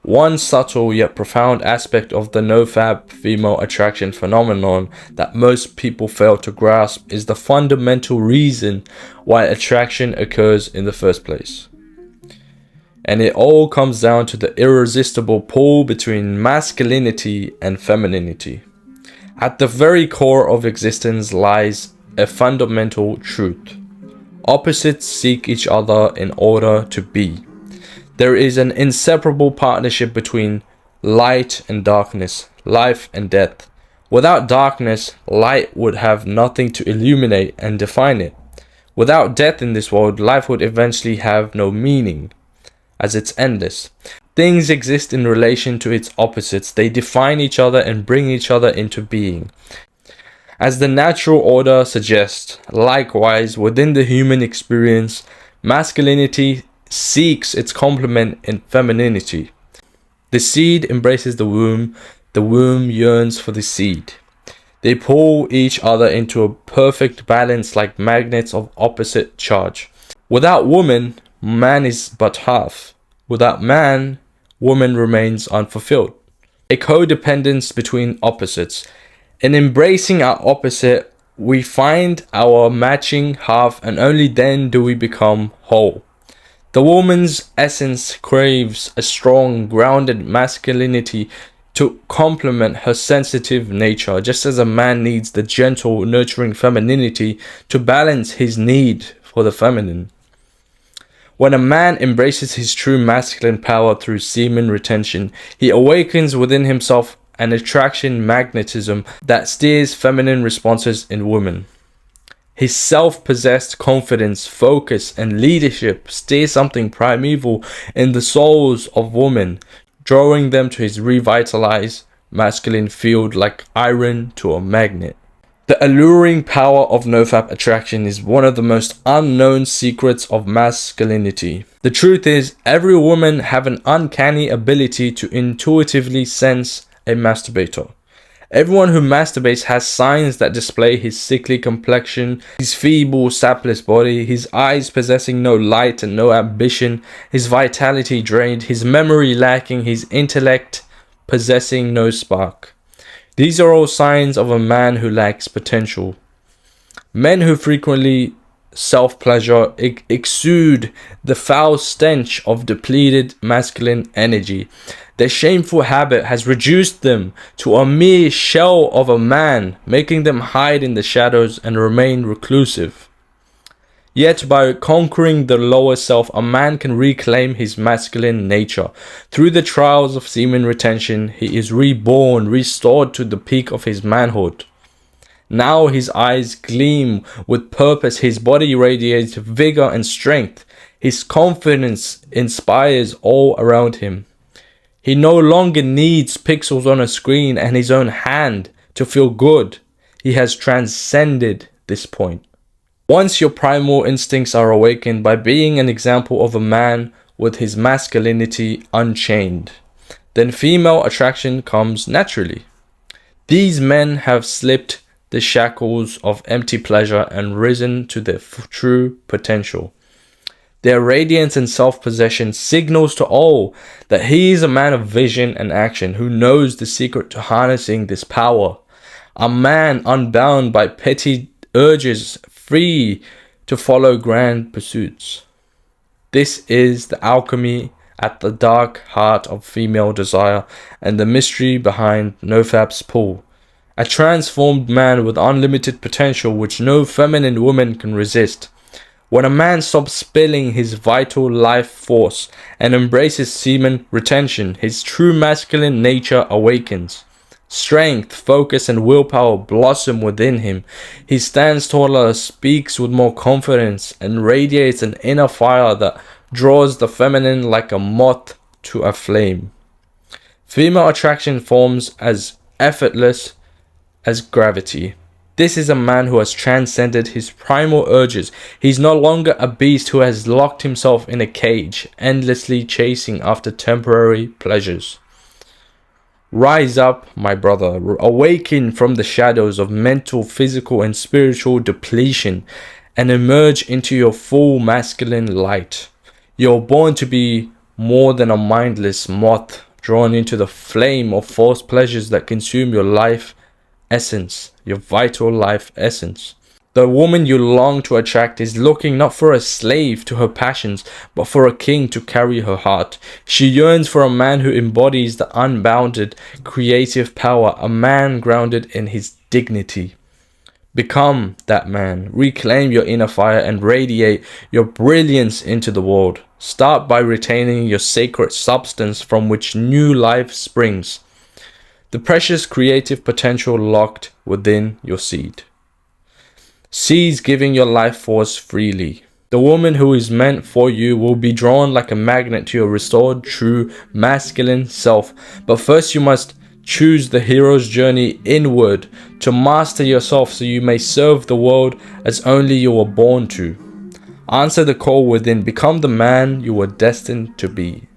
One subtle yet profound aspect of the NoFap female attraction phenomenon that most people fail to grasp is the fundamental reason why attraction occurs in the first place. And it all comes down to the irresistible pull between masculinity and femininity. At the very core of existence lies a fundamental truth. Opposites seek each other in order to be. There is an inseparable partnership between light and darkness, life and death. Without darkness, light would have nothing to illuminate and define it. Without death in this world, life would eventually have no meaning, as it's endless. Things exist in relation to its opposites. They define each other and bring each other into being. As the natural order suggests, likewise, within the human experience, masculinity seeks its complement in femininity. The seed embraces the womb yearns for the seed. They pull each other into a perfect balance like magnets of opposite charge. Without woman, man is but half. Without man, woman remains unfulfilled. A codependence between opposites. In embracing our opposite, we find our matching half, and only then do we become whole. The woman's essence craves a strong, grounded masculinity to complement her sensitive nature, just as a man needs the gentle, nurturing femininity to balance his need for the feminine. When a man embraces his true masculine power through semen retention, he awakens within himself an attraction magnetism that steers feminine responses in women. His self-possessed confidence, focus, and leadership steer something primeval in the souls of women, drawing them to his revitalized masculine field like iron to a magnet. The alluring power of NoFap attraction is one of the most unknown secrets of masculinity. The truth is, every woman has an uncanny ability to intuitively sense a masturbator. Everyone who masturbates has signs that display his sickly complexion, his feeble, sapless body, his eyes possessing no light and no ambition, his vitality drained, his memory lacking, his intellect possessing no spark. These are all signs of a man who lacks potential. Men who frequently self-pleasure exude the foul stench of depleted masculine energy. Their shameful habit has reduced them to a mere shell of a man, making them hide in the shadows and remain reclusive. Yet by conquering the lower self, a man can reclaim his masculine nature. Through the trials of semen retention, he is reborn, restored to the peak of his manhood. Now his eyes gleam with purpose, his body radiates vigor and strength. His confidence inspires all around him. He no longer needs pixels on a screen and his own hand to feel good. He has transcended this point. Once your primal instincts are awakened by being an example of a man with his masculinity unchained, then female attraction comes naturally. These men have slipped the shackles of empty pleasure and risen to their true potential. Their radiance and self-possession signals to all that he is a man of vision and action who knows the secret to harnessing this power. A man unbound by petty urges, free to follow grand pursuits. This is the alchemy at the dark heart of female desire and the mystery behind NoFap's pull. A transformed man with unlimited potential which no feminine woman can resist. When a man stops spilling his vital life force and embraces semen retention, his true masculine nature awakens. Strength, focus, and willpower blossom within him. He stands taller, speaks with more confidence, and radiates an inner fire that draws the feminine like a moth to a flame. Female attraction forms as effortless as gravity. This is a man who has transcended his primal urges. He's no longer a beast who has locked himself in a cage, endlessly chasing after temporary pleasures. Rise up, my brother, awaken from the shadows of mental, physical, and spiritual depletion, and emerge into your full masculine light. You're born to be more than a mindless moth, drawn into the flame of false pleasures that consume your life essence, your vital life essence. The woman you long to attract is looking not for a slave to her passions, but for a king to carry her heart. She yearns for a man who embodies the unbounded creative power, a man grounded in his dignity. Become that man. Reclaim your inner fire and radiate your brilliance into the world. Start by retaining your sacred substance from which new life springs. The precious creative potential locked within your seed. Seize giving your life force freely. The woman who is meant for you will be drawn like a magnet to your restored, true, masculine self. But first you must choose the hero's journey inward to master yourself so you may serve the world as only you were born to. Answer the call within. Become the man you were destined to be.